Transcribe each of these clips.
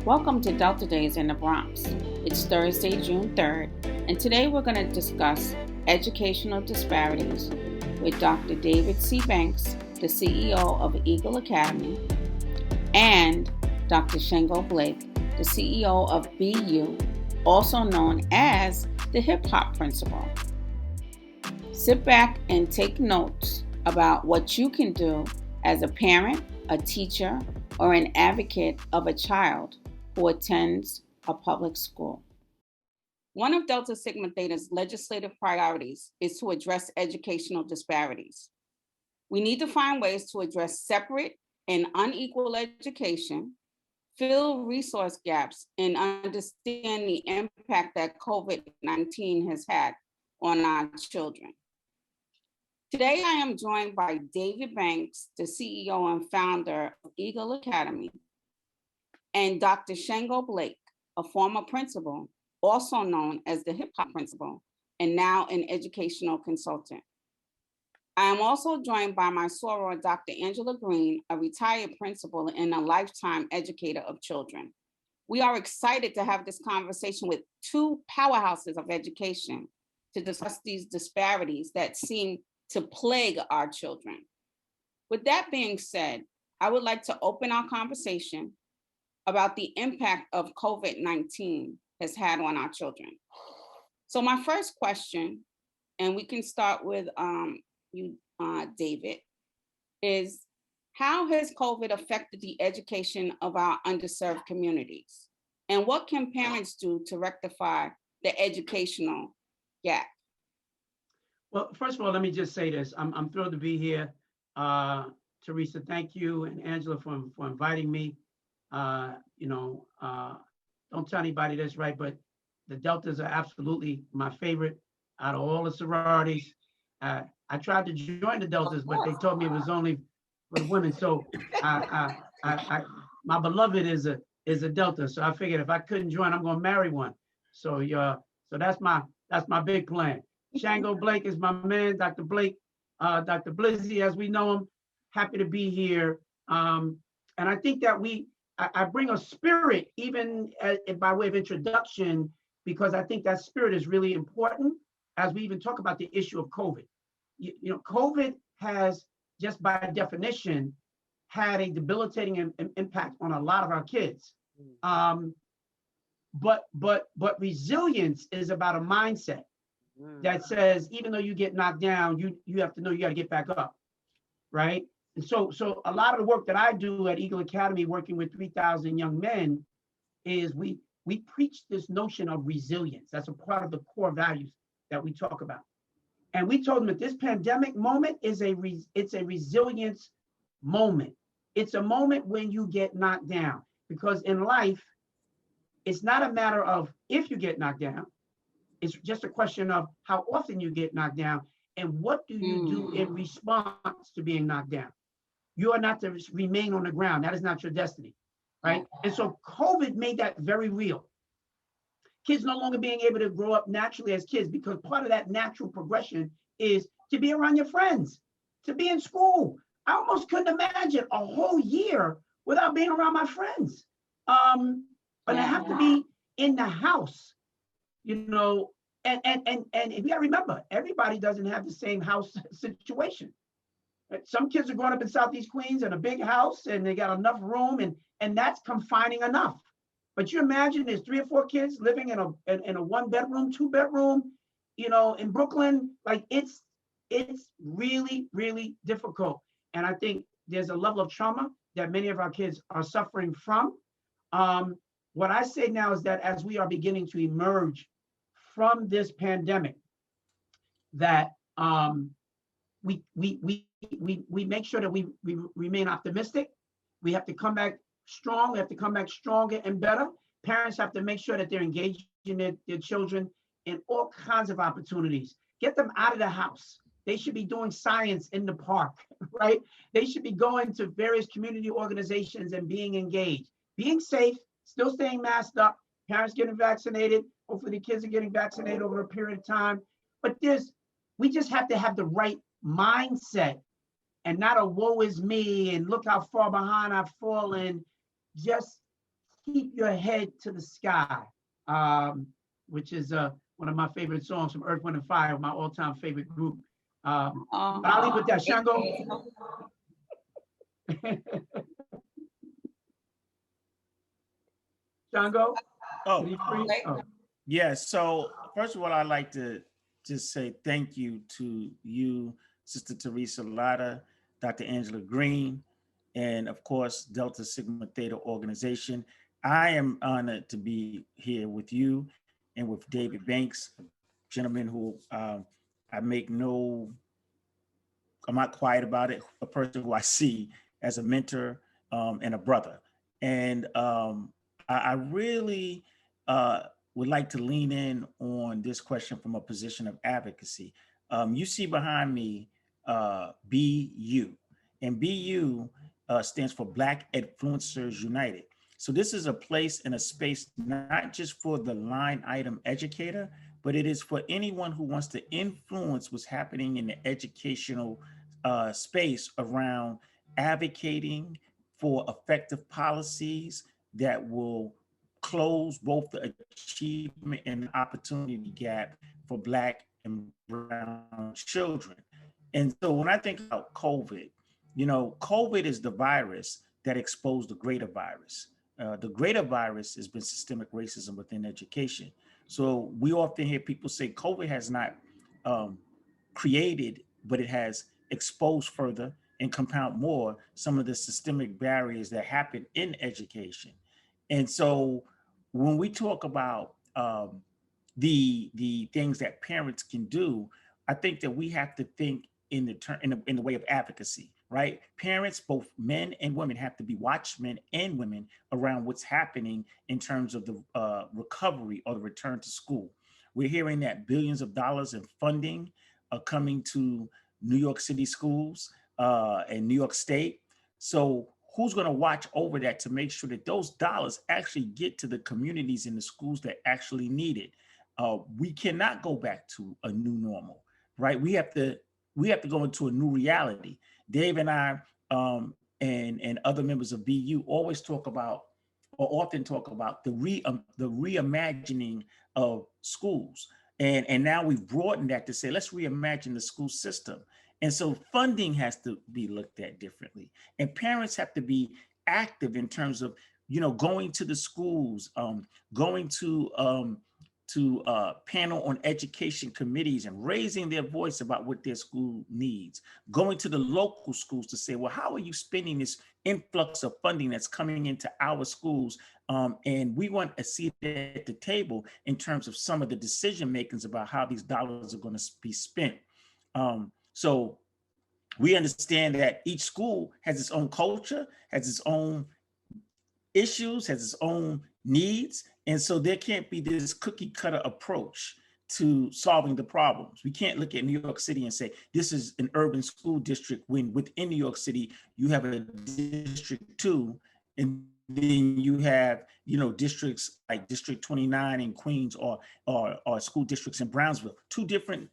Welcome to Delta Days in the Bronx. It's Thursday, June 3rd, and today we're going to discuss educational disparities with Dr. David C. Banks, the CEO of Eagle Academy, and Dr. Shango Blake, the CEO of BU, also known as the Hip Hop Principal. Sit back and take notes about what you can do as a parent, a teacher, or an advocate of a child who attends a public school. One of Delta Sigma Theta's legislative priorities is to address educational disparities. We need to find ways to address separate and unequal education, fill resource gaps, and understand the impact that COVID-19 has had on our children. Today, I am joined by David Banks, the CEO and founder of Eagle Academy, and Dr. Shango Blake, a former principal, also known as the Hip Hop Principal, and now an educational consultant. I am also joined by my soror, Dr. Angela Green, a retired principal and a lifetime educator of children. We are excited to have this conversation with two powerhouses of education to discuss these disparities that seem to plague our children. With that being said, I would like to open our conversation about the impact of COVID-19 has had on our children. So my first question, and we can start with you, David, is how has COVID affected the education of our underserved communities? And what can parents do to rectify the educational gap? Well, first of all, let me just say this. I'm thrilled to be here. Teresa, thank you, and Angela for inviting me. Don't tell anybody this, right? But the Deltas are absolutely my favorite out of all the sororities. I tried to join the Deltas, but they told me it was only for the women. So my beloved is a Delta. So I figured if I couldn't join, I'm going to marry one. So that's my big plan. Shango Blake is my man, Dr. Blake, Dr. Blizzy, as we know him. Happy to be here. And I think that I bring a spirit, even by way of introduction, because I think that spirit is really important as we even talk about the issue of COVID. COVID has, just by definition, had a debilitating impact on a lot of our kids. But resilience is about a mindset that says, even though you get knocked down, you have to know you got to get back up, right? And so a lot of the work that I do at Eagle Academy, working with 3,000 young men, is we preach this notion of resilience. That's a part of the core values that we talk about. And we told them that this pandemic moment it's a resilience moment. It's a moment when you get knocked down, because in life, it's not a matter of if you get knocked down. It's just a question of how often you get knocked down and what do you do in response to being knocked down. You are not to remain on the ground. That is not your destiny, right? And so COVID made that very real. Kids no longer being able to grow up naturally as kids, because part of that natural progression is to be around your friends, to be in school. I almost couldn't imagine a whole year without being around my friends. But I have to be in the house, and you gotta remember, everybody doesn't have the same house situation. Some kids are growing up in Southeast Queens in a big house and they got enough room and that's confining enough. But you imagine there's 3 or 4 kids living in a 1-bedroom, 2-bedroom, in Brooklyn. Like it's really, really difficult. And I think there's a level of trauma that many of our kids are suffering from. What I say now is that as we are beginning to emerge from this pandemic, that we make sure that we remain optimistic. We have to come back strong. We have to come back stronger and better. Parents have to make sure that they're engaging their children in all kinds of opportunities. Get them out of the house. They should be doing science in the park, right? They should be going to various community organizations and being engaged, being safe, still staying masked up, parents getting vaccinated. Hopefully the kids are getting vaccinated over a period of time. But we just have to have the right mindset and not a woe is me and look how far behind I've fallen. Just Keep Your Head to the Sky, which is one of my favorite songs from Earth, Wind, and Fire, my all-time favorite group. But I'll leave with that. Shango? Shango? Oh, Oh. yeah. So first of all, I'd like to just say thank you to you, Sister Teresa Latta, Dr. Angela Green, and of course, Delta Sigma Theta Organization. I am honored to be here with you and with David Banks, a gentleman who I make no, I'm not quiet about it, a person who I see as a mentor and a brother. And I really would like to lean in on this question from a position of advocacy. You see behind me, BU, and BU stands for Black Influencers United. So this is a place and a space not just for the line item educator, but it is for anyone who wants to influence what's happening in the educational space around advocating for effective policies that will close both the achievement and opportunity gap for Black and brown children. And so when I think about COVID, you know, COVID is the virus that exposed the greater virus. The greater virus has been systemic racism within education. So we often hear people say COVID has not created, but it has exposed further and compound more some of the systemic barriers that happen in education. And so when we talk about the things that parents can do, I think that we have to think in the way of advocacy, right? Parents, both men and women, have to be watchmen and women around what's happening in terms of the recovery or the return to school. We're hearing that billions of dollars in funding are coming to New York City schools and New York State. So who's going to watch over that to make sure that those dollars actually get to the communities and the schools that actually need it? We cannot go back to a new normal, right? We have to go into a new reality. Dave and I and other members of BU always talk about, or often talk about, the reimagining of schools. And now we've broadened that to say, let's reimagine the school system. And so funding has to be looked at differently. And parents have to be active in terms of, you know, going to the schools, going to panel on education committees and raising their voice about what their school needs, going to the local schools to say, well, how are you spending this influx of funding that's coming into our schools? And we want a seat at the table in terms of some of the decision makings about how these dollars are going to be spent. So we understand that each school has its own culture, has its own issues, has its own needs. And so there can't be this cookie cutter approach to solving the problems. We can't look at New York City and say, this is an urban school district, when within New York City, you have a District 2, and then you have, you know, districts like District 29 in Queens, or school districts in Brownsville, two different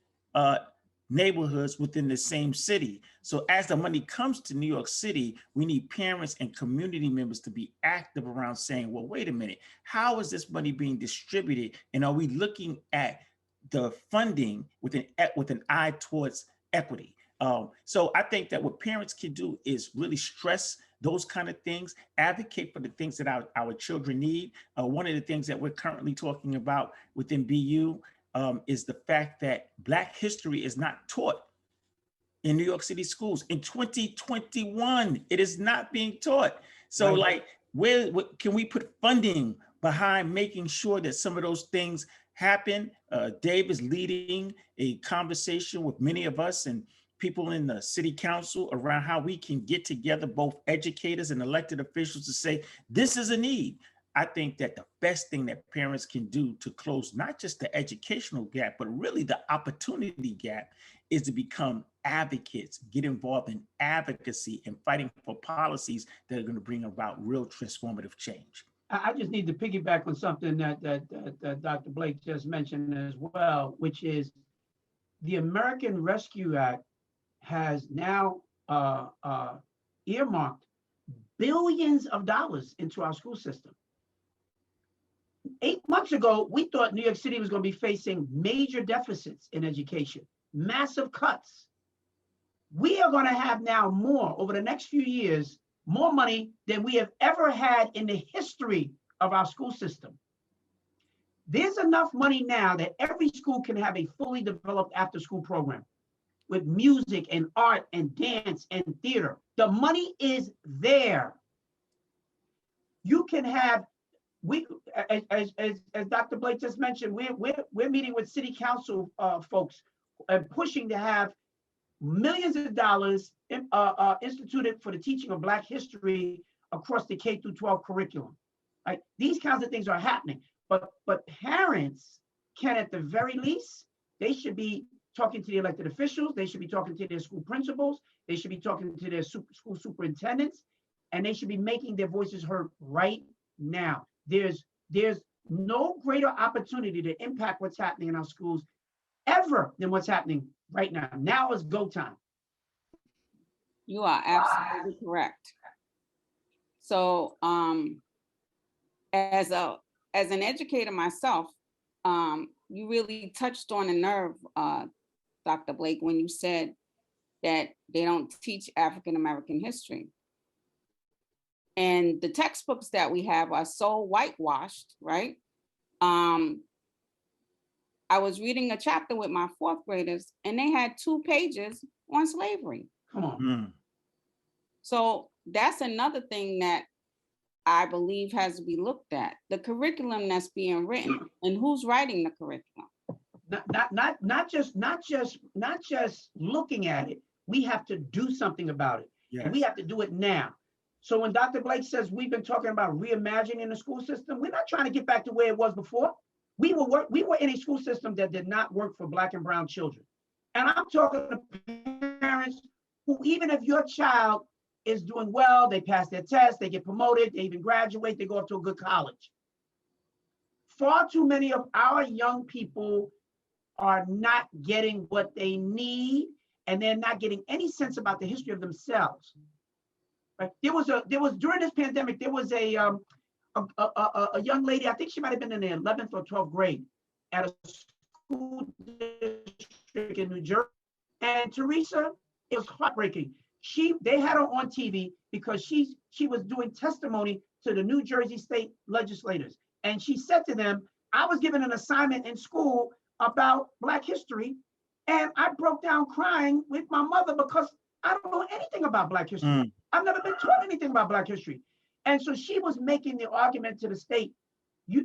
neighborhoods within the same city. So as the money comes to New York City, we need parents and community members to be active around saying, well, wait a minute, how is this money being distributed? And are we looking at the funding with an eye towards equity? So I think that what parents can do is really stress those kind of things, advocate for the things that our children need. One of the things that we're currently talking about within BU is the fact that Black history is not taught in New York City schools. In 2021, it is not being taught. So right. Like, where can we put funding behind making sure that some of those things happen? Dave is leading a conversation with many of us and people in the city council around how we can get together, both educators and elected officials, to say, this is a need. I think that the best thing that parents can do to close not just the educational gap, but really the opportunity gap, is to become advocates, get involved in advocacy and fighting for policies that are going to bring about real transformative change. I just need to piggyback on something that Dr. Blake just mentioned as well, which is the American Rescue Act has now earmarked billions of dollars into our school system. 8 months ago, we thought New York City was going to be facing major deficits in education, massive cuts. We are going to have now more over the next few years, more money than we have ever had in the history of our school system. There's enough money now that every school can have a fully developed after-school program with music and art and dance and theater. The money is there. You can have, as Dr. Blake just mentioned, we're meeting with city council folks and pushing to have millions of dollars instituted for the teaching of Black history across the K through 12 curriculum. Right? These kinds of things are happening, but parents can, at the very least, they should be talking to the elected officials, they should be talking to their school principals, they should be talking to their school superintendents, and they should be making their voices heard right now. There's no greater opportunity to impact what's happening in our schools ever than what's happening right now. Now is go time. You are absolutely correct. So as an educator myself, you really touched on a nerve, Dr. Blake, when you said that they don't teach African American history. And the textbooks that we have are so whitewashed, right? I was reading a chapter with my 4th graders and they had 2 pages on slavery. Come on. So that's another thing that I believe has to be looked at. The curriculum that's being written and who's writing the curriculum. Not just looking at it. We have to do something about it. Yes. And we have to do it now. So when Dr. Blake says we've been talking about reimagining the school system, we're not trying to get back to where it was before. We were in a school system that did not work for Black and brown children. And I'm talking to parents who, even if your child is doing well, they pass their test, they get promoted, they even graduate, they go up to a good college. Far too many of our young people are not getting what they need, and they're not getting any sense about the history of themselves. Right? There was during this pandemic, there was a young lady, I think she might have been in the 11th or 12th grade at a school district in New Jersey. And Teresa, it was heartbreaking. They had her on TV because she was doing testimony to the New Jersey state legislators. And she said to them, I was given an assignment in school about Black history, and I broke down crying with my mother because I don't know anything about Black history. I've never been taught anything about Black history. And so she was making the argument to the state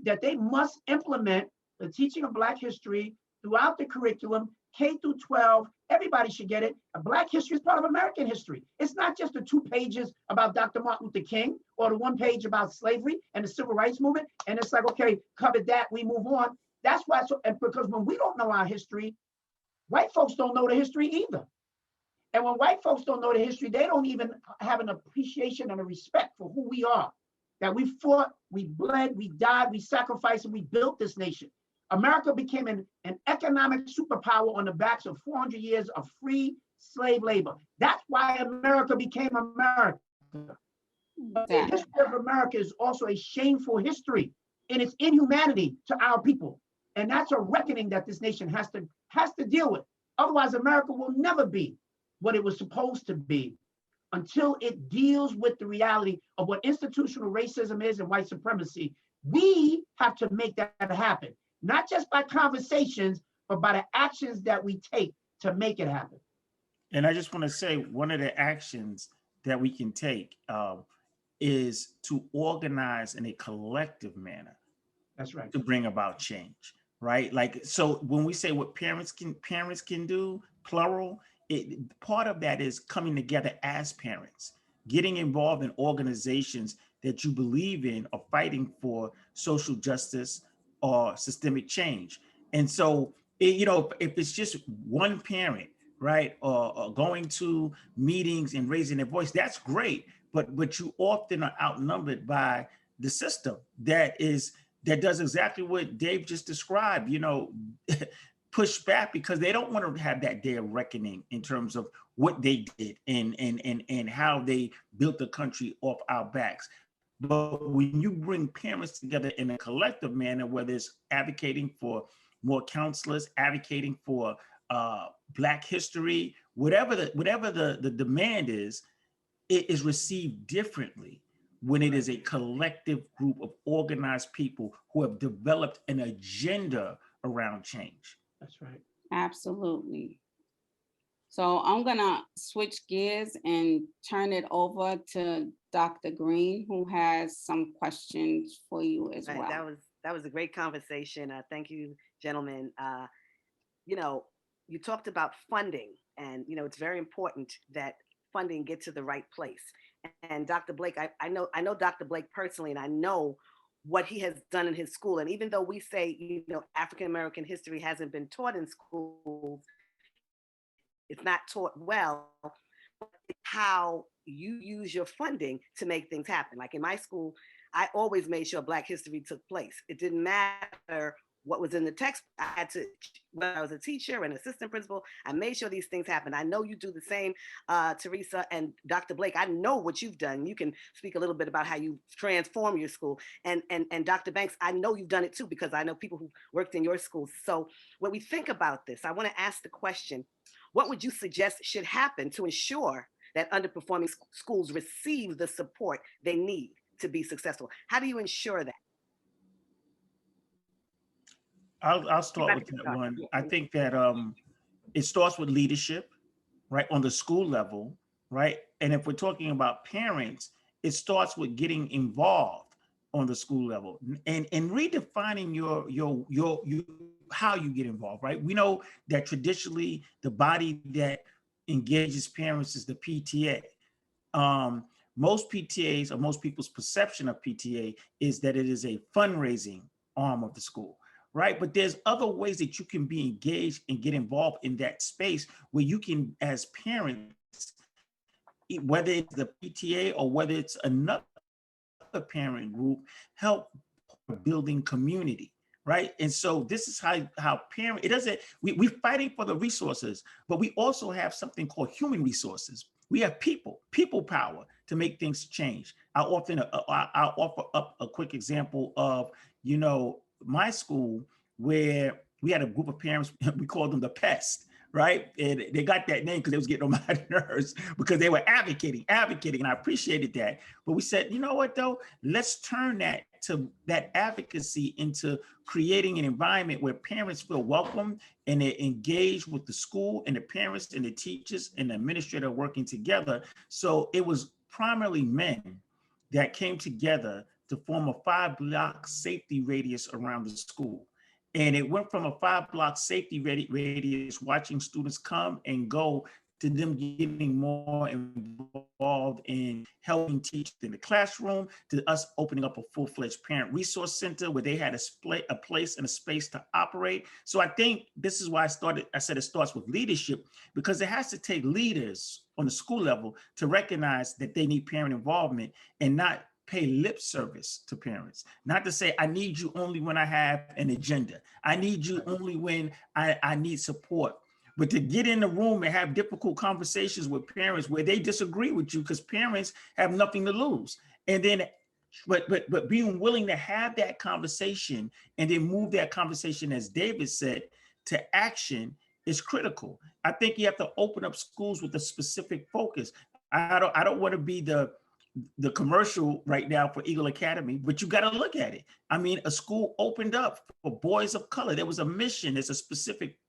that they must implement the teaching of Black history throughout the curriculum, K through 12, everybody should get it. Black history is part of American history. It's not just the 2 pages about Dr. Martin Luther King or the 1 page about slavery and the civil rights movement. And it's like, okay, covered that, we move on. That's why, and because when we don't know our history, white folks don't know the history either. And when white folks don't know the history, they don't even have an appreciation and a respect for who we are, that we fought, we bled, we died, we sacrificed, and we built this nation. America became an economic superpower on the backs of 400 years of free slave labor. That's why America became America. But the history of America is also a shameful history in its inhumanity to our people. And that's a reckoning that this nation has to deal with. Otherwise, America will never be what it was supposed to be until it deals with the reality of what institutional racism is and white supremacy. We have to make that happen, not just by conversations, but by the actions that we take to make it happen. And I just want to say, one of the actions that we can take is to organize in a collective manner. That's right. To bring about change, right? Like, so when we say what parents can do, plural, part of that is coming together as parents, getting involved in organizations that you believe in or fighting for social justice or systemic change. And so, if it's just one parent, right, or going to meetings and raising their voice, that's great. But you often are outnumbered by the system that does exactly what Dave just described, push back because they don't want to have that day of reckoning in terms of what they did and how they built the country off our backs. But when you bring parents together in a collective manner, whether it's advocating for more counselors, advocating for Black history, whatever the demand is, it is received differently when it is a collective group of organized people who have developed an agenda around change. That's right. Absolutely. So I'm gonna switch gears and turn it over to Dr. Green, who has some questions for you as Right, well. that was a great conversation. Thank you, gentlemen. You know, you talked about funding, and you know it's very important that funding get to the right place. And Dr. Blake, I know Dr. Blake personally, and I know what he has done in his school. And even though we say, you know, African American history hasn't been taught in schools, it's not taught well, how you use your funding to make things happen. Like in my school, I always made sure Black history took place. It didn't matter what was in the text. I had to, when I was a teacher and assistant principal, I made sure these things happened. I know you do the same, Teresa and Dr. Blake. I know what you've done. You can speak a little bit about how you transform your school. And Dr. Banks, I know you've done it too, because I know people who worked in your schools. So when we think about this, I want to ask the question, what would you suggest should happen to ensure that underperforming schools receive the support they need to be successful? How do you ensure that? I'll start with that one. I think that it starts with leadership, right, on the school level, right? And if we're talking about parents, it starts with getting involved on the school level and redefining your how you get involved, right? We know that traditionally the body that engages parents is the PTA. Most PTAs, or most people's perception of PTA, is that it is a fundraising arm of the school, right? But there's other ways that you can be engaged and get involved in that space where you can, as parents, whether it's the PTA or whether it's another parent group, help building community, right? And so this is how parent, it doesn't, we're fighting for the resources, but we also have something called human resources. We have people power to make things change. I'll offer up a quick example of, you know, my school, where we had a group of parents, we called them the pest, right? And they got that name because they was getting on my nerves because they were advocating, and I appreciated that. But we said, you know what though, let's turn that advocacy into creating an environment where parents feel welcome and they're engaged with the school and the parents and the teachers and the administrator working together. So it was primarily men that came together to form a 5-block safety radius around the school. And it went from a 5-block safety radius, watching students come and go, to them getting more involved in helping teach in the classroom, to us opening up a full-fledged parent resource center where they had a place and a space to operate. So I think this is why I said it starts with leadership, because it has to take leaders on the school level to recognize that they need parent involvement and not pay lip service to parents. Not to say, I need you only when I have an agenda. I need you only when I need support. But to get in the room and have difficult conversations with parents where they disagree with you, because parents have nothing to lose. And then, but being willing to have that conversation and then move that conversation, as David said, to action is critical. I think you have to open up schools with a specific focus. I don't want to be the commercial right now for Eagle Academy, but you got to look at it. I mean, a school opened up for boys of color. There was a mission. There's a specific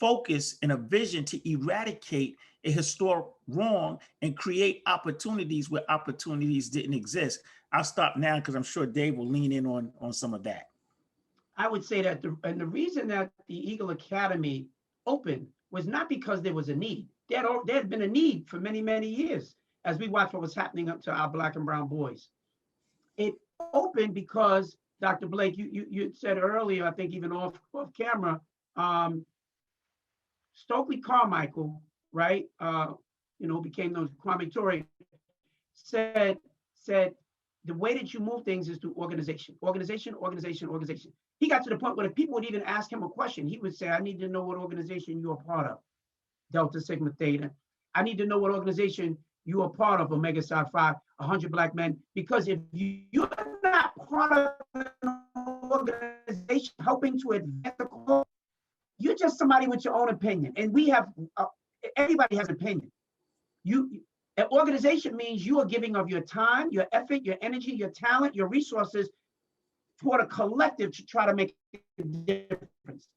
focus and a vision to eradicate a historic wrong and create opportunities where opportunities didn't exist. I'll stop now because I'm sure Dave will lean in on some of that. I would say that the reason that the Eagle Academy opened was not because there was a need. There had been a need for many, many years as we watch what was happening up to our Black and brown boys. It opened because, Dr. Blake, you said earlier, I think even off camera, Stokely Carmichael, right? Became known as Kwame Ture, said the way that you move things is through organization. He got to the point where if people would even ask him a question, he would say, I need to know what organization you're a part of. Delta Sigma Theta. I need to know what organization you are part of Omega Psi Phi, 100 Black men, because if you're not part of an organization helping to advance the cause, you're just somebody with your own opinion. And we have, everybody has an opinion. An organization means you are giving of your time, your effort, your energy, your talent, your resources toward a collective to try to make a difference.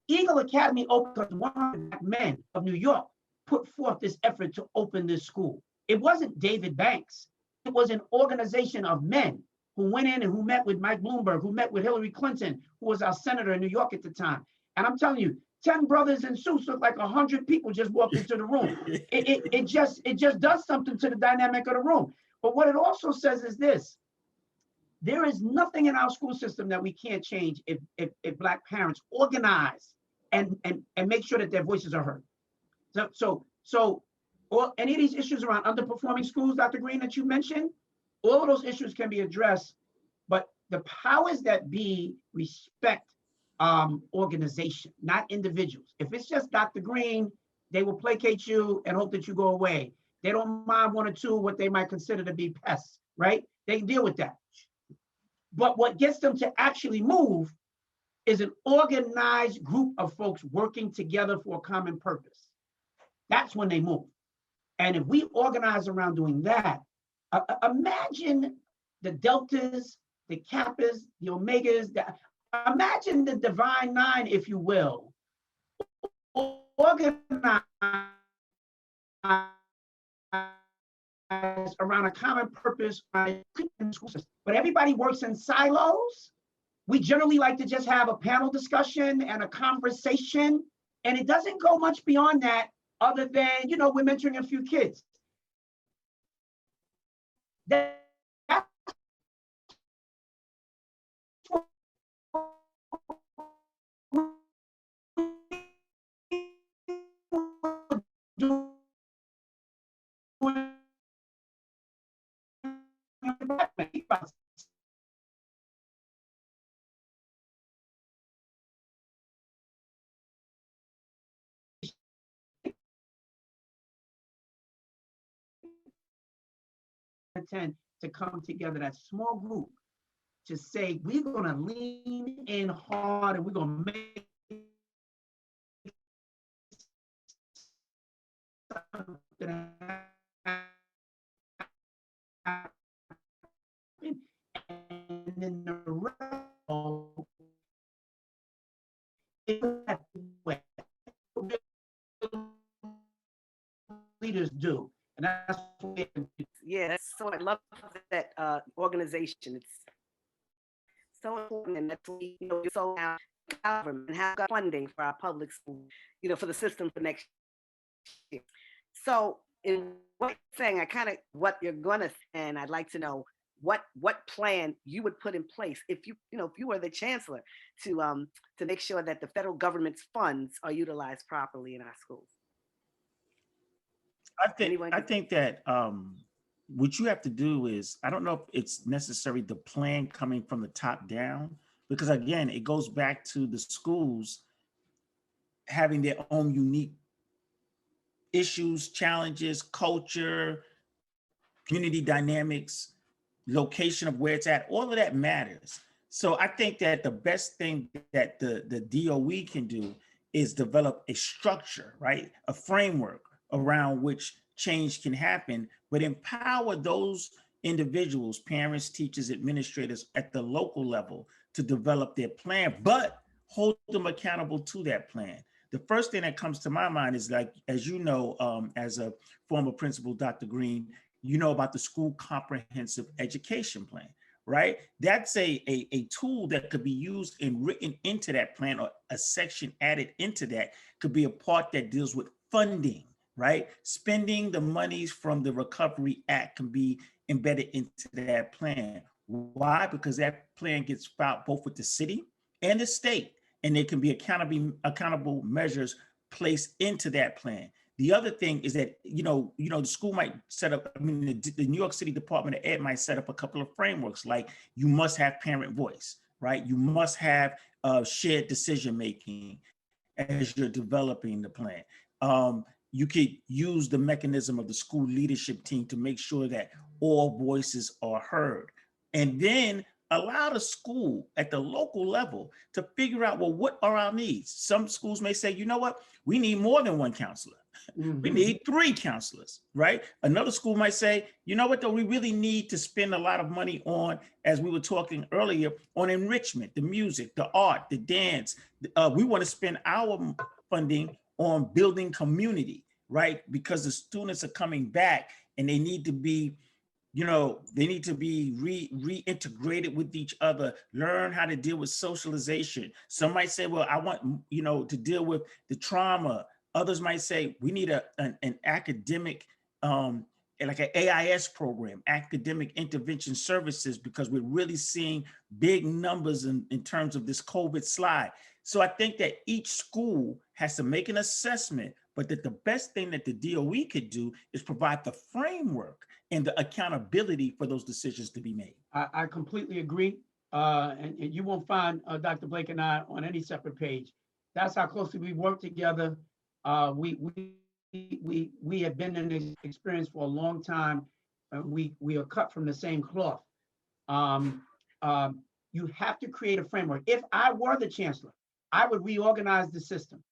Eagle Academy opened because 100 Black men of New York put forth this effort to open this school. It wasn't David Banks. It was an organization of men who went in and who met with Mike Bloomberg, who met with Hillary Clinton, who was our senator in New York at the time. And I'm telling you, 10 brothers in suits look like 100 people just walked into the room. It just does something to the dynamic of the room. But what it also says is this: there is nothing in our school system that we can't change if Black parents organize and make sure that their voices are heard. So any of these issues around underperforming schools, Dr. Green, that you mentioned, all of those issues can be addressed, but the powers that be respect organization, not individuals. If it's just Dr. Green, they will placate you and hope that you go away. They don't mind one or two what they might consider to be pests, right? They can deal with that. But what gets them to actually move is an organized group of folks working together for a common purpose. That's when they move. And if we organize around doing that, imagine the Deltas, the Kappas, the Omegas, imagine the Divine Nine, if you will, organize around a common purpose, but everybody works in silos. We generally like to just have a panel discussion and a conversation, and it doesn't go much beyond that, other than, we're mentoring a few kids. To come together, that small group, to say we're going to lean in hard and we're going to make something happen. And then the rest leaders do. And that's what so I love that organization. It's so important, and that's so now government and have funding for our public schools, for the system for next year. So in what you're saying, what you're gonna, and I'd like to know what plan you would put in place if you were the chancellor to make sure that the federal government's funds are utilized properly in our schools. I think that what you have to do is, I don't know if it's necessary the plan coming from the top down, because again, it goes back to the schools having their own unique issues, challenges, culture, community dynamics, location of where it's at, all of that matters. So I think that the best thing that the DOE can do is develop a structure, right? A framework around which change can happen, but empower those individuals, parents, teachers, administrators at the local level to develop their plan, but hold them accountable to that plan. The first thing that comes to my mind is, like, as you know, as a former principal, Dr. Green, you know about the school comprehensive education plan, right? That's a tool that could be used and written into that plan, or a section added into that could be a part that deals with funding, right? Spending the monies from the Recovery Act can be embedded into that plan. Why? Because that plan gets filed both with the city and the state, and there can be accountable measures placed into that plan. The other thing is that, the school might set up, the New York City Department of Ed might set up a couple of frameworks, like you must have parent voice, right? You must have shared decision-making as you're developing the plan. you could use the mechanism of the school leadership team to make sure that all voices are heard. And then allow the school at the local level to figure out, well, what are our needs? Some schools may say, you know what, we need more than one counselor. We need 3 counselors, right? Another school might say, you know what, though, we really need to spend a lot of money on, as we were talking earlier, on enrichment, the music, the art, the dance. We want to spend our funding on building community, right? Because the students are coming back and they need to be, they need to be reintegrated with each other, learn how to deal with socialization. Some might say, well, I want, to deal with the trauma. Others might say, we need an academic, like an AIS program, academic intervention services, because we're really seeing big numbers in terms of this COVID slide. So I think that each school has to make an assessment, but that the best thing that the DOE could do is provide the framework and the accountability for those decisions to be made. I completely agree. And you won't find Dr. Blake and I on any separate page. That's how closely we work together. We have been in this experience for a long time. We are cut from the same cloth. You have to create a framework. If I were the chancellor, I would reorganize the system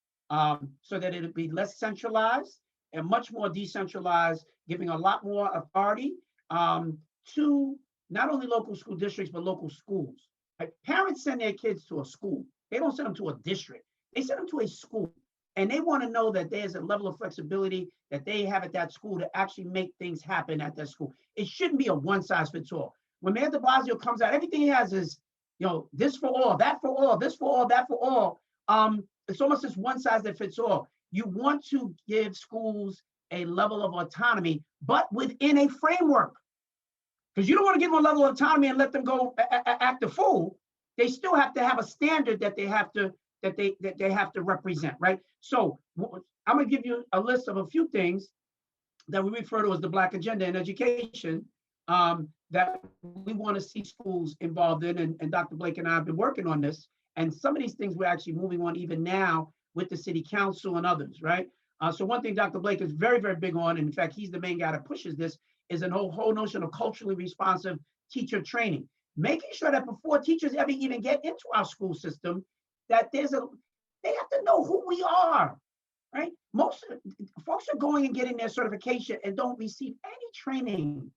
so that it would be less centralized and much more decentralized, giving a lot more authority to not only local school districts, but local schools. Like, parents send their kids to a school. They don't send them to a district. They send them to a school. And they want to know that there's a level of flexibility that they have at that school to actually make things happen at that school. It shouldn't be a one size fits all. When Mayor de Blasio comes out, everything he has is, this for all, that for all, this for all, that for all. It's almost this one size that fits all. You want to give schools a level of autonomy, but within a framework. Because you don't want to give them a level of autonomy and let them go act a fool. They still have to have a standard that they have to represent, right? So I'm gonna give you a list of a few things that we refer to as the Black agenda in education that we want to see schools involved in. And Dr. Blake and I have been working on this. And some of these things we're actually moving on even now with the city council and others, right? So one thing Dr. Blake is very, very big on, and in fact, he's the main guy that pushes this, is a whole notion of culturally responsive teacher training. Making sure that before teachers ever even get into our school system, that they have to know who we are, right? Most folks are going and getting their certification and don't receive any training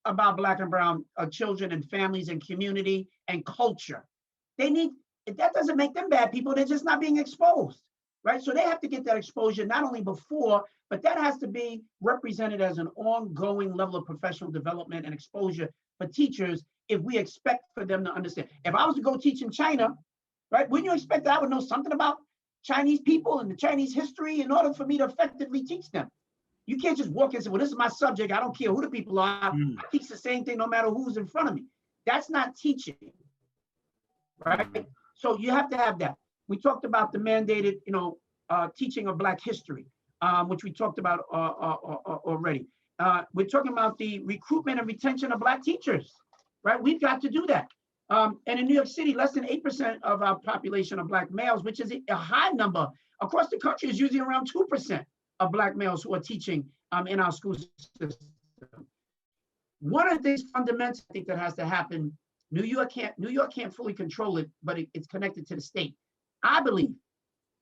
about Black and brown children and families and community and culture. That doesn't make them bad people, they're just not being exposed, right? So they have to get that exposure not only before, but that has to be represented as an ongoing level of professional development and exposure for teachers if we expect for them to understand. If I was to go teach in China, right, wouldn't you expect that I would know something about Chinese people and the Chinese history in order for me to effectively teach them? You can't just walk in and say, well, this is my subject, I don't care who the people are, I teach the same thing no matter who's in front of me. That's not teaching, right? So you have to have that. We talked about the mandated, teaching of Black history, which we talked about already. We're talking about the recruitment and retention of Black teachers, right? We've got to do that. And in New York City, less than 8% of our population are Black males, which is a high number. Across the country, is usually around 2% of Black males who are teaching in our school system. One of the things fundamental, I think, that has to happen, New York can't fully control it, but it's connected to the state. I believe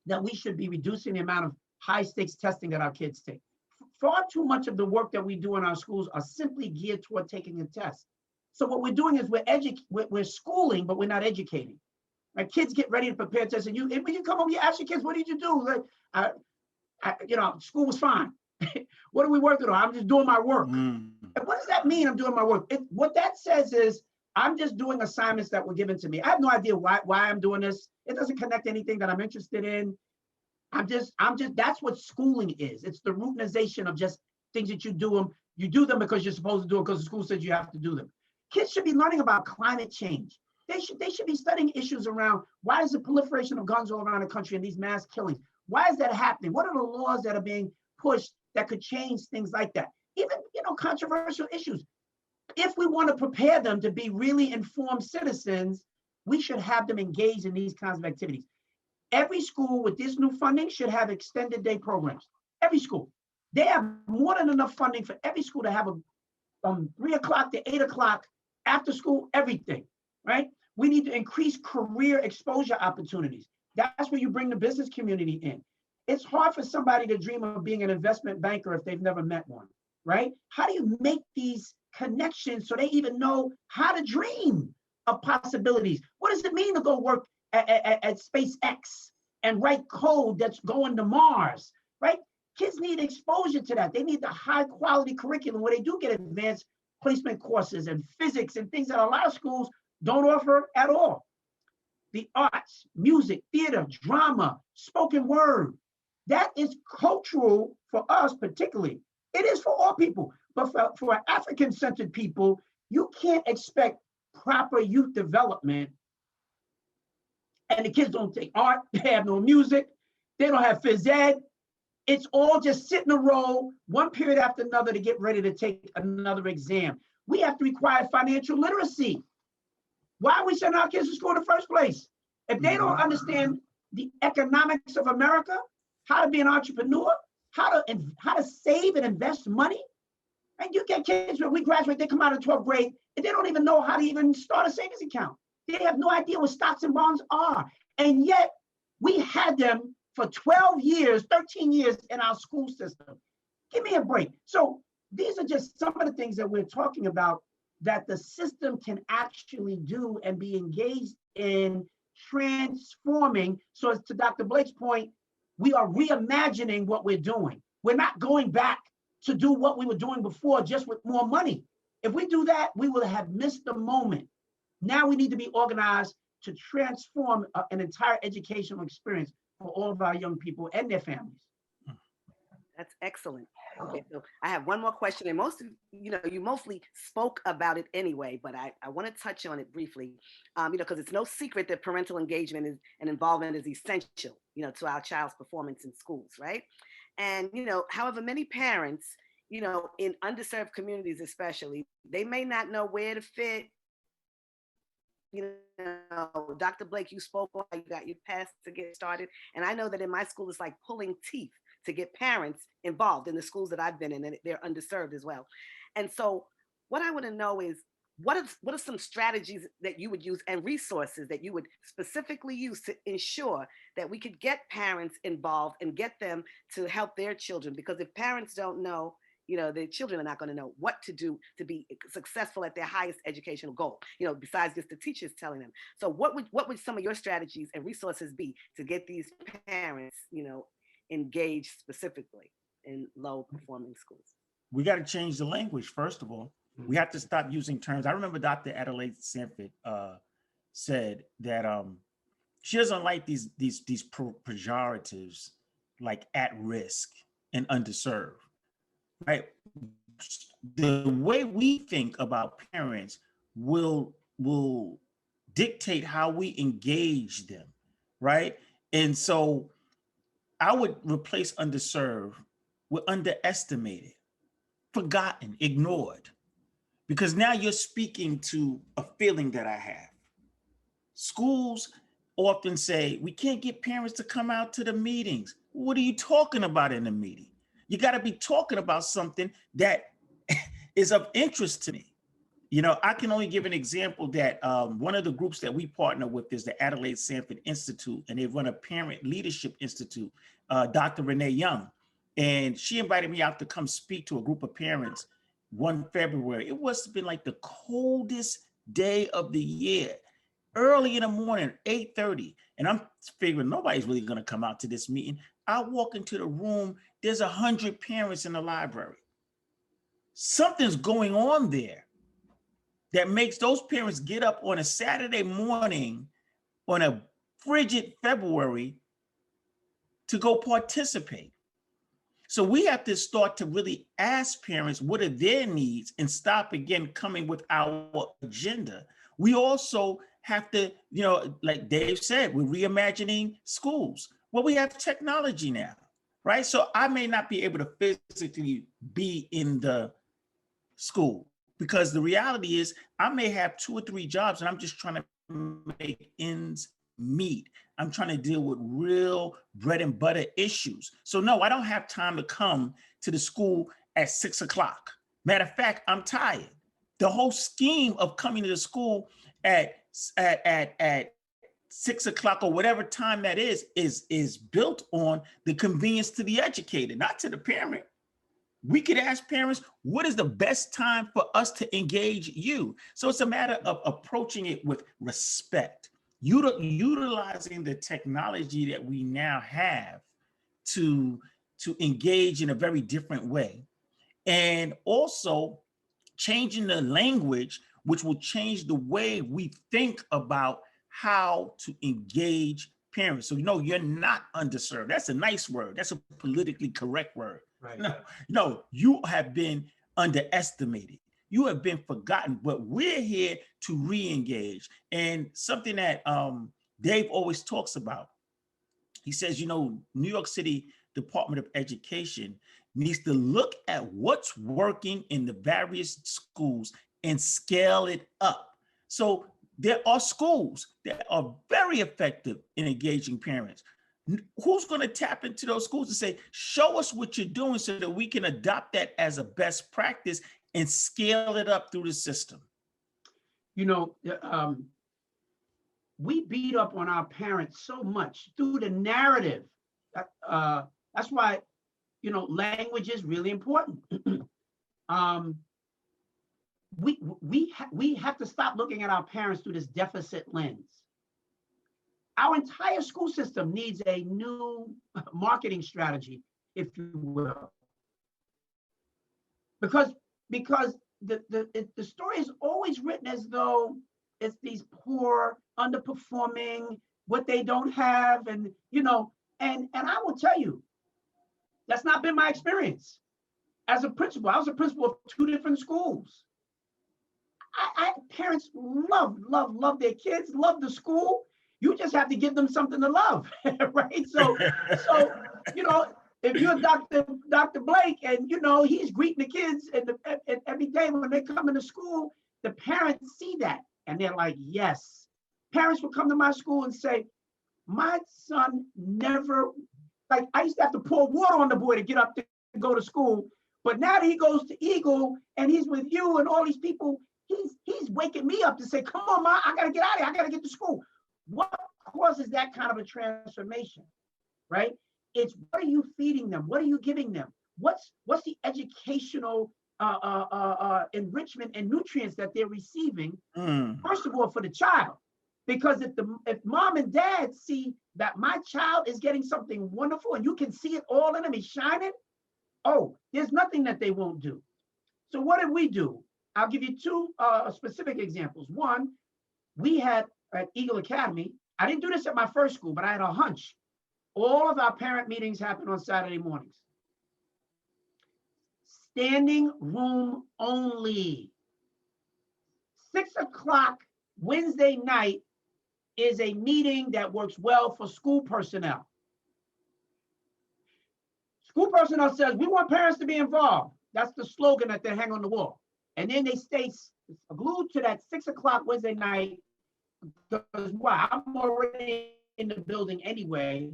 that we should be reducing the amount of high stakes testing that our kids take. Far too much of the work that we do in our schools are simply geared toward taking a test. So what we're doing is we're schooling, but we're not educating. Right? Kids get ready to prepare tests, and when you come home, you ask your kids, "What did you do?" Like, school was fine. What are we working on? I'm just doing my work. And what does that mean? I'm doing my work. What that says is I'm just doing assignments that were given to me. I have no idea why I'm doing this. It doesn't connect to anything that I'm interested in. That's what schooling is. It's the routinization of just things that you do them. You do them because you're supposed to do it because the school says you have to do them. Kids should be learning about climate change. They should be studying issues around why is the proliferation of guns all around the country and these mass killings? Why is that happening? What are the laws that are being pushed that could change things like that? Even, controversial issues. If we want to prepare them to be really informed citizens, we should have them engaged in these kinds of activities. Every school with this new funding should have extended day programs. Every school. They have more than enough funding for every school to have a 3 o'clock to 8 o'clock after school, everything, right? We need to increase career exposure opportunities. That's where you bring the business community in. It's hard for somebody to dream of being an investment banker if they've never met one, right? How do you make these connections so they even know how to dream of possibilities? What does it mean to go work at SpaceX and write code that's going to Mars, right? Kids need exposure to that. They need the high quality curriculum where they do get advanced placement courses and physics and things that a lot of schools don't offer at all. The arts, music, theater, drama, spoken word, that is cultural for us particularly. It is for all people, but for African-centered people, you can't expect proper youth development and the kids don't take art, they have no music, they don't have phys ed. It's all just sit in a row, one period after another to get ready to take another exam. We have to require financial literacy. Why are we sending our kids to school in the first place? If they don't understand the economics of America, how to be an entrepreneur, how to save and invest money, and you get kids when we graduate, they come out of 12th grade and they don't even know how to even start a savings account. They have no idea what stocks and bonds are. And yet we had them for 12 years, 13 years in our school system. Give me a break. So these are just some of the things that we're talking about that the system can actually do and be engaged in transforming. So as to Dr. Blake's point, we are reimagining what we're doing. We're not going back to do what we were doing before, just with more money. If we do that, we will have missed the moment. Now we need to be organized to transform an entire educational experience for all of our young people and their families. That's excellent. Okay, so I have one more question, and most of you mostly spoke about it anyway, but I want to touch on it briefly, because it's no secret that parental engagement and involvement is essential, to our child's performance in schools, right? And however, many parents, in underserved communities especially, they may not know where to fit. Dr. Blake, you spoke on how you got your pass to get started, and I know that in my school it's like pulling teeth to get parents involved in the schools that I've been in, and they're underserved as well. And so what I want to know is, what are some strategies that you would use and resources that you would specifically use to ensure that we could get parents involved and get them to help their children? Because if parents don't know, their children are not going to know what to do to be successful at their highest educational goal, besides just the teachers telling them. So what would some of your strategies and resources be to get these parents, engaged specifically in low performing schools? We got to change the language, first of all. We have to stop using terms. I remember Dr. Adelaide Sanford said that she doesn't like these pejoratives like at risk and underserved, right? The way we think about parents will dictate how we engage them, right? And so I would replace underserved with underestimated, forgotten, ignored, because now you're speaking to a feeling that I have. Schools often say, we can't get parents to come out to the meetings. What are you talking about in the meeting? You got to be talking about something that is of interest to me. I can only give an example that one of the groups that we partner with is the Adelaide Sanford Institute, and they run a Parent Leadership Institute, Dr. Renee Young. And she invited me out to come speak to a group of parents one February. It must have been like the coldest day of the year, early in the morning, 8:30. And I'm figuring nobody's really going to come out to this meeting. I walk into the room, there's 100 parents in the library. Something's going on there that makes those parents get up on a Saturday morning on a frigid February to go participate. So we have to start to really ask parents what are their needs and stop again coming with our agenda. We also have to, like Dave said, we're reimagining schools. Well, we have technology now, right? So I may not be able to physically be in the school because the reality is I may have 2 or 3 jobs and I'm just trying to make ends meet. I'm trying to deal with real bread and butter issues. So no, I don't have time to come to the school at 6 o'clock. Matter of fact, I'm tired. The whole scheme of coming to the school at 6 o'clock or whatever time that is built on the convenience to the educator, not to the parent. We could ask parents, what is the best time for us to engage you? So it's a matter of approaching it with respect, utilizing the technology that we now have to engage in a very different way. And also changing the language, which will change the way we think about how to engage parents. So, you're not underserved. That's a nice word. That's a politically correct word. Right. No, you have been underestimated. You have been forgotten, but we're here to re-engage. And something that Dave always talks about, he says, New York City Department of Education needs to look at what's working in the various schools and scale it up. So there are schools that are very effective in engaging parents. Who's going to tap into those schools and say, show us what you're doing so that we can adopt that as a best practice and scale it up through the system? We beat up on our parents so much through the narrative. That's why, language is really important. We have to stop looking at our parents through this deficit lens. Our entire school system needs a new marketing strategy, if you will, because the story is always written as though it's these poor, underperforming, what they don't have, and I will tell you, that's not been my experience as a principal. I was a principal of 2 different schools. Parents love their kids, love the school. You just have to give them something to love, right? So if you're Dr. Blake and he's greeting the kids and every day when they come into school, the parents see that and they're like, yes. Parents will come to my school and say, my son never, like I used to have to pour water on the boy to get up to go to school, but now that he goes to Eagle and he's with you and all these people, he's waking me up to say, come on, Ma, I gotta get out of here, I gotta get to school. What causes that kind of a transformation, right? It's what are you feeding them? What are you giving them? What's the educational enrichment and nutrients that they're receiving? First of all, for the child, because if mom and dad see that my child is getting something wonderful and you can see it all in them, he's shining, there's nothing that they won't do. So what did we do? I'll give you 2 specific examples. One, we had at Eagle Academy, I didn't do this at my first school, but I had a hunch. All of our parent meetings happen on Saturday mornings. Standing room only. 6 o'clock Wednesday night is a meeting that works well for school personnel. School personnel says, we want parents to be involved. That's the slogan that they hang on the wall. And then they stay glued to that 6 o'clock Wednesday night because, wow, I'm already in the building anyway.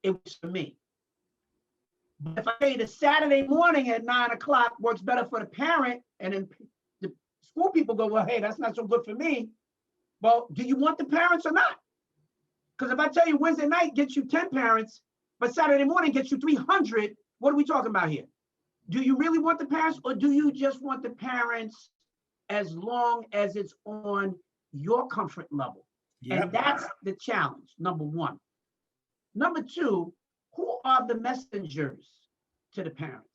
It was for me. But if I say the Saturday morning at 9 o'clock works better for the parent, and then the school people go, well, hey, that's not so good for me. Well, do you want the parents or not? Because if I tell you Wednesday night gets you 10 parents, but Saturday morning gets you 300, what are we talking about here? Do you really want the parents, or do you just want the parents as long as it's on your comfort level? Yep. And that's the challenge, number 1. Number 2, who are the messengers to the parents?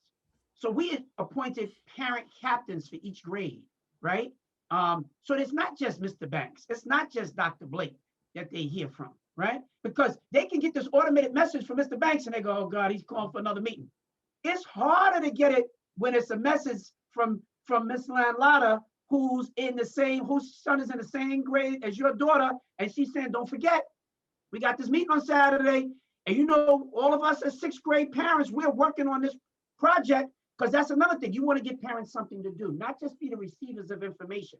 So we appointed parent captains for each grade, right? So it's not just Mr. Banks, it's not just Dr. Blake that they hear from, right? Because they can get this automated message from Mr. Banks and they go, oh God, he's calling for another meeting. It's harder to get it when it's a message from Miss Lanlotta, whose son is in the same grade as your daughter, and she's saying, don't forget, we got this meeting on Saturday, and all of us as 6th grade parents, we're working on this project, because that's another thing. You want to give parents something to do, not just be the receivers of information.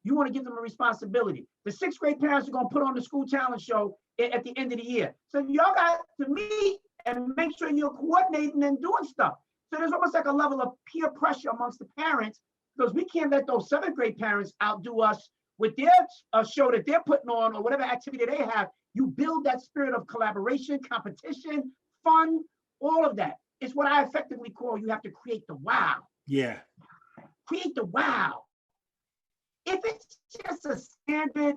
You want to give them a responsibility. The 6th grade parents are going to put on the school talent show at the end of the year. So y'all got to meet and make sure you're coordinating and doing stuff. So there's almost like a level of peer pressure amongst the parents, because we can't let those 7th grade parents outdo us with their show that they're putting on or whatever activity they have. You build that spirit of collaboration, competition, fun, all of that. It's what I effectively call, you have to create the wow. Yeah. Create the wow. If it's just a standard,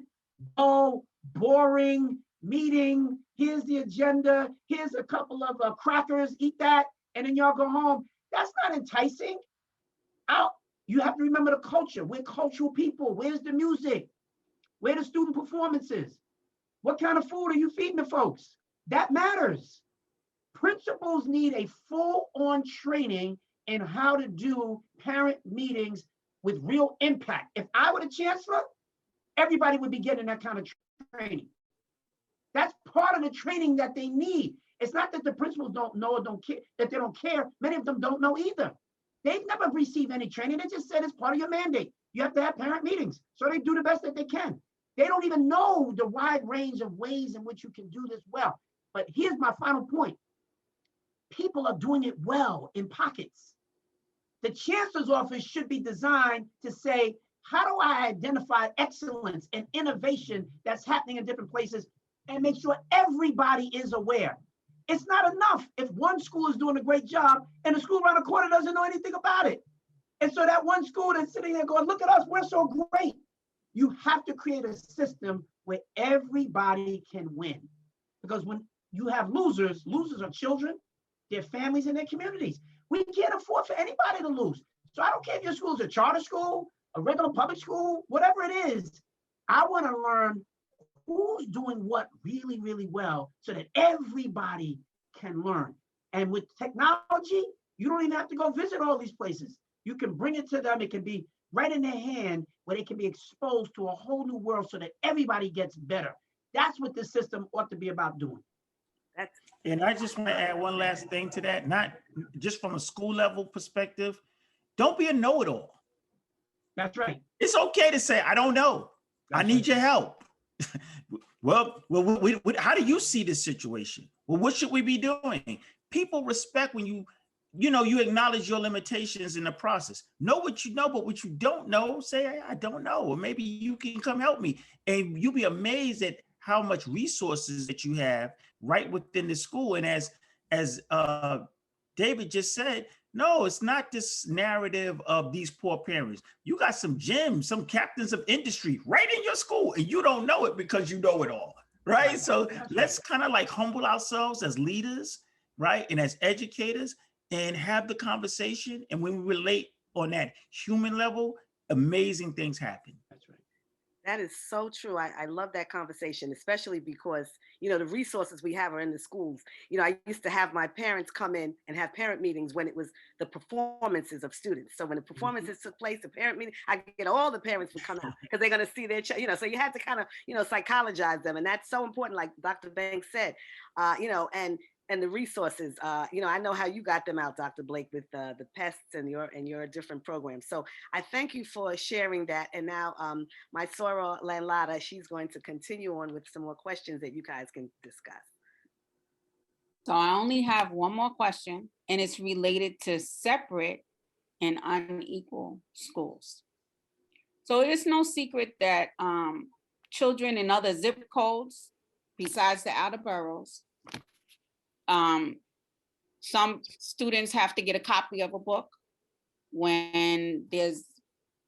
boring meeting, here's the agenda, here's a couple of crackers, eat that, and then y'all go home, that's not enticing. You have to remember the culture. We're cultural people. Where's the music? Where are the student performances? What kind of food are you feeding the folks? That matters. Principals need a full-on training in how to do parent meetings with real impact. If I were the chancellor, everybody would be getting that kind of training. That's part of the training that they need. It's not that the principals don't know or don't care, that they don't care. Many of them don't know either. They've never received any training. They just said it's part of your mandate. You have to have parent meetings. So they do the best that they can. They don't even know the wide range of ways in which you can do this well. But here's my final point. People are doing it well in pockets. The chancellor's office should be designed to say, how do I identify excellence and innovation that's happening in different places and make sure everybody is aware? It's not enough if one school is doing a great job and the school around the corner doesn't know anything about it. And so that one school that's sitting there going, look at us, we're so great. You have to create a system where everybody can win. Because when you have losers, losers are children, their families, and their communities. We can't afford for anybody to lose. So I don't care if your school is a charter school, a regular public school, whatever it is. I want to learn who's doing what really, really well so that everybody can learn. And with technology, you don't even have to go visit all these places. You can bring it to them. It can be right in their hand where they can be exposed to a whole new world so that everybody gets better. That's what this system ought to be about doing. And I just want to add one last thing to that, not just from a school level perspective. Don't be a know-it-all. That's right. It's okay to say, I don't know. I need your help. Well, how do you see this situation? Well, what should we be doing? People respect when you acknowledge your limitations in the process. Know what you know, but what you don't know, say, I don't know, or maybe you can come help me. And you'll be amazed at how much resources that you have right within the school. And as David just said, no, it's not this narrative of these poor parents. You got some gems, some captains of industry right in your school, and you don't know it because you know it all, right? So let's kind of like humble ourselves as leaders, right? And as educators, and have the conversation. And when we relate on that human level, amazing things happen. That's right. That is so true. I love that conversation, especially because, the resources we have are in the schools. I used to have my parents come in and have parent meetings when it was the performances of students. So when the performances took place, the parent meeting, I get all the parents would come out because they're going to see their child, so you had to kind of, psychologize them. And that's so important, like Dr. Banks said, and the resources, I know how you got them out, Dr. Blake, with the pests and your different programs. So I thank you for sharing that. And now my Sora Lanlada, she's going to continue on with some more questions that you guys can discuss. So I only have one more question, and it's related to separate and unequal schools. So it's no secret that children in other zip codes, besides the outer boroughs, some students have to get a copy of a book when there's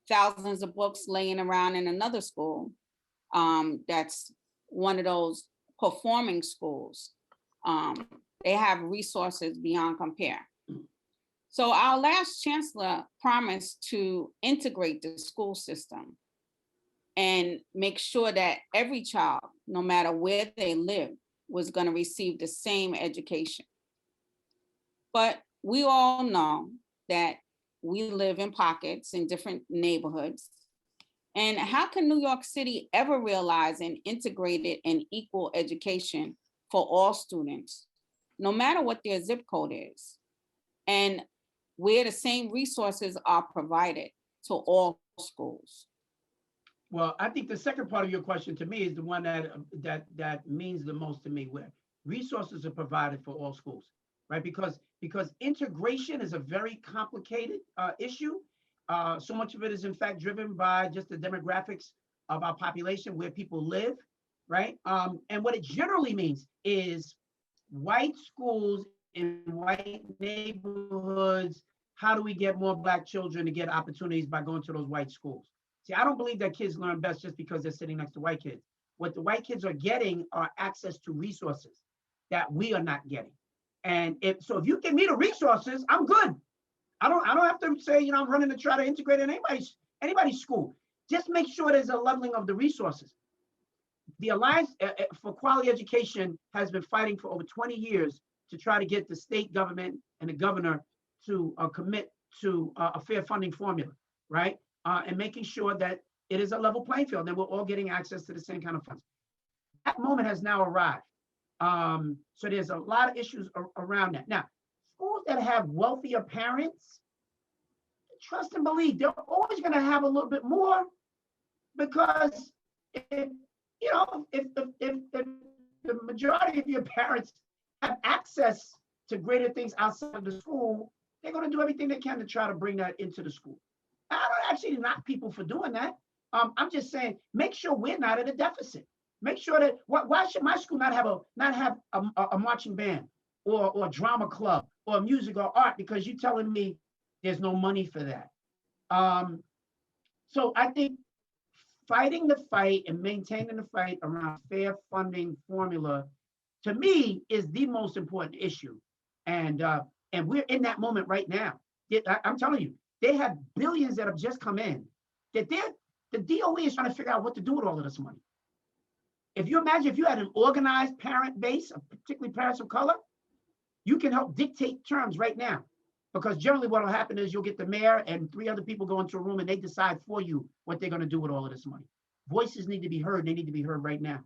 thousands of books laying around in another school. That's one of those performing schools. They have resources beyond compare. So our last chancellor promised to integrate the school system and make sure that every child, no matter where they live, was going to receive the same education. But we all know that we live in pockets in different neighborhoods. And how can New York City ever realize an integrated and equal education for all students, no matter what their zip code is, and where the same resources are provided to all schools? Well, I think the second part of your question to me is the one that means the most to me, where resources are provided for all schools, right? Because integration is a very complicated issue. So much of it is in fact driven by just the demographics of our population, where people live, right? And what it generally means is white schools in white neighborhoods. How do we get more Black children to get opportunities by going to those white schools? See, I don't believe that kids learn best just because they're sitting next to white kids. What the white kids are getting are access to resources that we are not getting. And if you give me the resources, I'm good. I don't have to say, I'm running to try to integrate in anybody's school. Just make sure there's a leveling of the resources. The Alliance for Quality Education has been fighting for over 20 years to try to get the state government and the governor to commit to a fair funding formula, right? And making sure that it is a level playing field, that we're all getting access to the same kind of funds. That moment has now arrived. So there's a lot of issues around that. Now, schools that have wealthier parents, trust and believe, they're always going to have a little bit more, because if the majority of your parents have access to greater things outside of the school, they're going to do everything they can to try to bring that into the school. I don't actually knock people for doing that. I'm just saying, make sure we're not at a deficit. Make sure that why should my school not have a marching band or a drama club or music or art, because you're telling me there's no money for that? So I think fighting the fight and maintaining the fight around fair funding formula, to me, is the most important issue. And we're in that moment right now. I'm telling you, they have billions that have just come in that the DOE is trying to figure out what to do with all of this money. If you imagine if you had an organized parent base, particularly parents of color, you can help dictate terms right now. Because generally what will happen is you'll get the mayor and 3 other people go into a room and they decide for you what they're going to do with all of this money. Voices need to be heard. They need to be heard right now.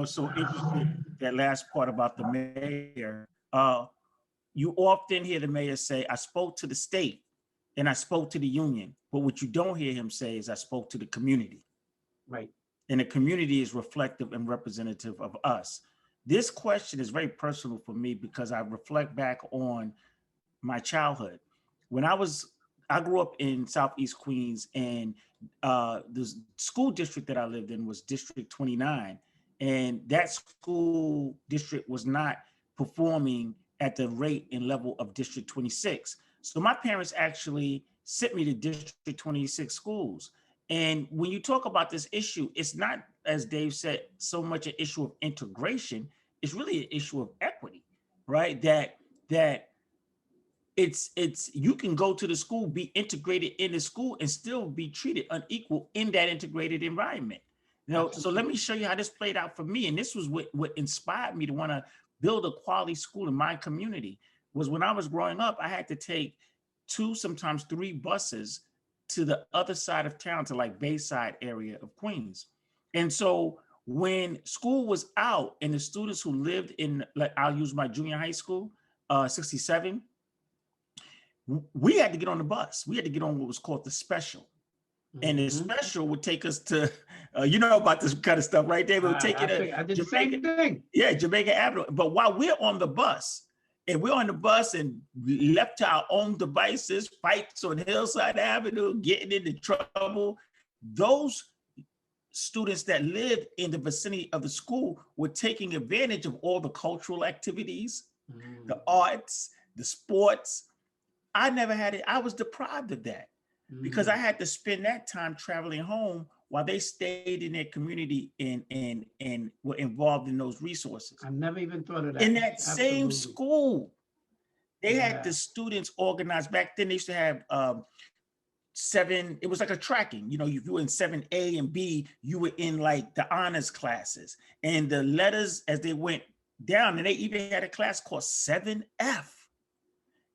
So interesting, that last part about the mayor. You often hear the mayor say, I spoke to the state and I spoke to the union. But what you don't hear him say is, I spoke to the community. Right. And the community is reflective and representative of us. This question is very personal for me because I reflect back on my childhood. When I grew up in Southeast Queens, and the school district that I lived in was District 29. And that school district was not performing at the rate and level of District 26. So my parents actually sent me to District 26 schools. And when you talk about this issue, it's not, as Dave said, so much an issue of integration. It's really an issue of equity, right? That it's you can go to the school, be integrated in the school, and still be treated unequal in that integrated environment. So let me show you how this played out for me. And this was what inspired me to want to build a quality school in my community. Was when I was growing up, I had to take 2, sometimes 3 buses to the other side of town, to like Bayside area of Queens. And so when school was out and the students who lived in, like, I'll use my junior high school, 67, we had to get on the bus. We had to get on what was called the special. And the special would take us to, about this kind of stuff, right, David? Would take you to I did the same thing. Yeah, Jamaica Avenue. But while we're on the bus, and left to our own devices, fights on Hillside Avenue, getting into trouble, those students that lived in the vicinity of the school were taking advantage of all the cultural activities, the arts, the sports. I never had it. I was deprived of that because I had to spend that time traveling home while they stayed in their community and were involved in those resources. I never even thought of that. In that same school, they had the students organized. Back then, they used to have 7, it was like a tracking. If you were in 7A and B, you were in like the honors classes. And the letters, as they went down, and they even had a class called 7F.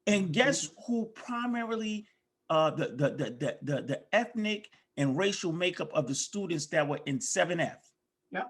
And guess who primarily, the ethnic and racial makeup of the students that were in 7F? Yeah.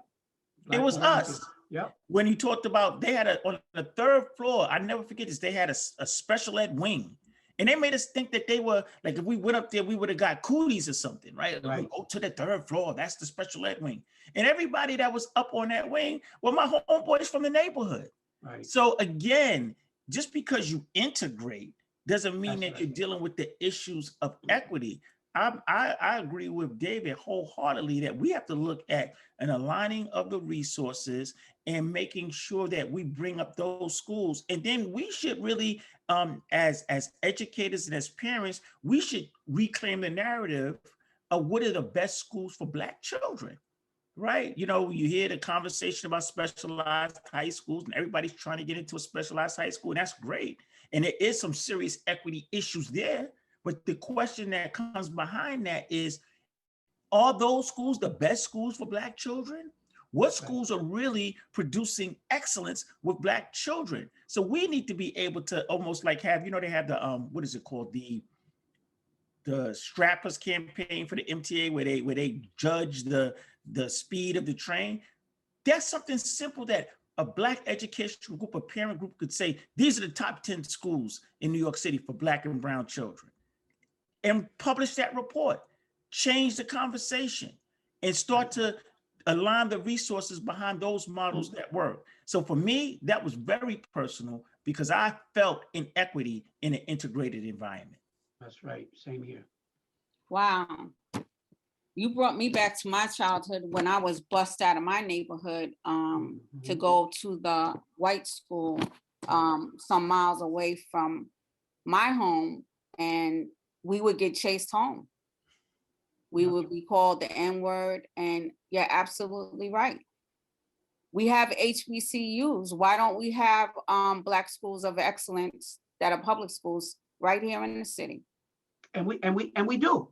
It was us. Yeah. When you talked about, they had on the 3rd floor, I never forget this, they had a special ed wing. And they made us think that they were, like, if we went up there, we would have got cooties or something, right? Right. Go to the 3rd floor, that's the special ed wing. And everybody that was up on that wing were my homeboys from the neighborhood. Right. So again, just because you integrate doesn't mean That's that you're right. dealing with the issues of equity. I agree with David wholeheartedly that we have to look at an aligning of the resources and making sure that we bring up those schools. And then we should really, as educators and as parents, we should reclaim the narrative of what are the best schools for Black children. Right. You know, you hear the conversation about specialized high schools and everybody's trying to get into a specialized high school. And that's great. And there is some serious equity issues there. But the question that comes behind that is, are those schools the best schools for Black children? What schools are really producing excellence with Black children? So we need to be able to almost like have, you know, they have the, what is it called? The Strappers campaign for the MTA where they judge the speed of the train. That's something simple that a Black educational group, a parent group could say, these are the top 10 schools in New York City for Black and brown children. And publish that report, change the conversation, and start to align the resources behind those models that work. So for me, that was very personal because I felt inequity in an integrated environment. That's right. Same here. Wow. You brought me back to my childhood when I was bussed out of my neighborhood to go to the white school some miles away from my home, and we would get chased home. We would be called the N-word, and you're absolutely right. We have HBCUs. Why don't we have Black schools of excellence that are public schools right here in the city? And we do.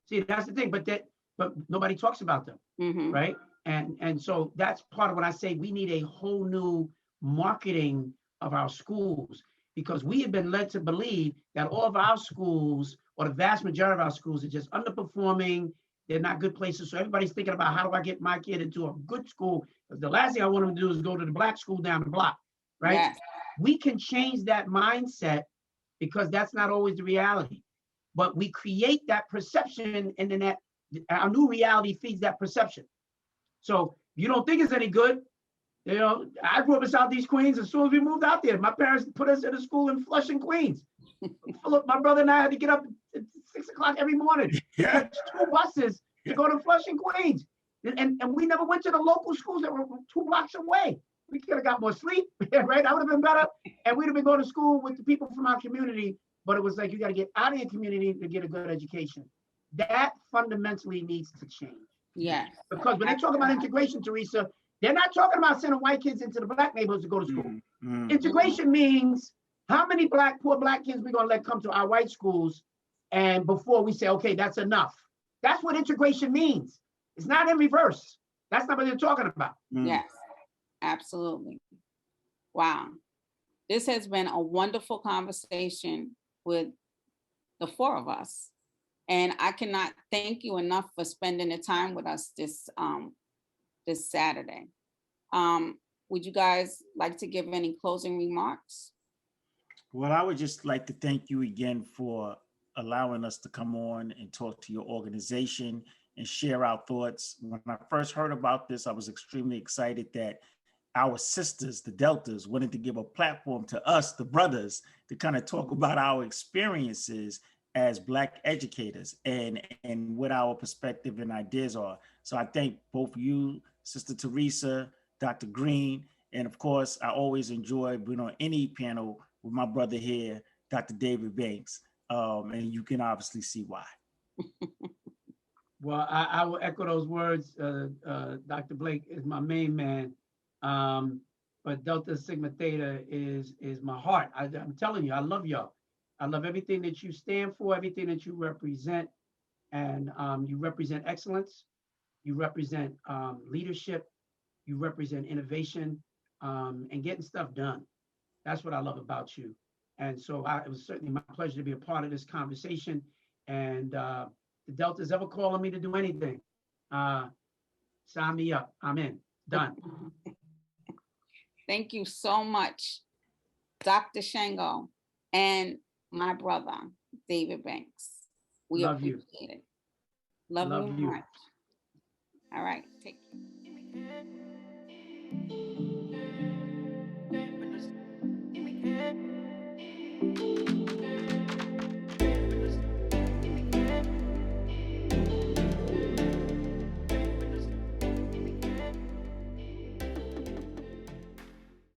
See, that's the thing, but nobody talks about them, right? And so that's part of what I say. We need a whole new marketing of our schools, because we have been led to believe that all of our schools, or the vast majority of our schools, are just underperforming. They're not good places. So everybody's thinking about, how do I get my kid into a good school? Because the last thing I want them to do is go to the Black school down the block, right? Yes. We can change that mindset, because that's not always the reality. But we create that perception, and then our new reality feeds that perception. So you don't think it's any good. You know, I grew up in Southeast Queens. As soon as we moved out there, my parents put us in a school in Flushing, Queens. My brother and I had to get up at 6 o'clock every morning. Yeah. 2 buses to go to Flushing, Queens. And we never went to the local schools that were 2 blocks away. We could have got more sleep, right? That would have been better. And we'd have been going to school with the people from our community. But it was like, you got to get out of your community to get a good education. That fundamentally needs to change. Yeah. Because when they talk about integration, Teresa, they're not talking about sending white kids into the Black neighborhoods to go to school. Integration means how many poor Black kids we're going to let come to our white schools, and before we say, okay, that's enough. That's what integration means. It's not in reverse. That's not what they're talking about. Yes, absolutely. Wow. This has been a wonderful conversation with the 4 of us. And I cannot thank you enough for spending the time with us this Saturday. Would you guys like to give any closing remarks? Well, I would just like to thank you again for allowing us to come on and talk to your organization and share our thoughts. When I first heard about this, I was extremely excited that our sisters, the Deltas, wanted to give a platform to us, the brothers, to kind of talk about our experiences as Black educators and what our perspective and ideas are. So I thank both you, Sister Teresa, Dr. Green, and of course, I always enjoy being on any panel with my brother here, Dr. David Banks, and you can obviously see why. Well, I will echo those words. Dr. Blake is my main man, but Delta Sigma Theta is my heart. I'm telling you, I love y'all. I love everything that you stand for, everything that you represent, and you represent excellence, you represent leadership, you represent innovation, and getting stuff done. That's what I love about you. And so it was certainly my pleasure to be a part of this conversation. And the Delta's ever calling me to do anything, sign me up. I'm in. Done. Thank you so much, Dr. Shango. And my brother, David Banks. We Love you. appreciate it. Love you much. All right, take care.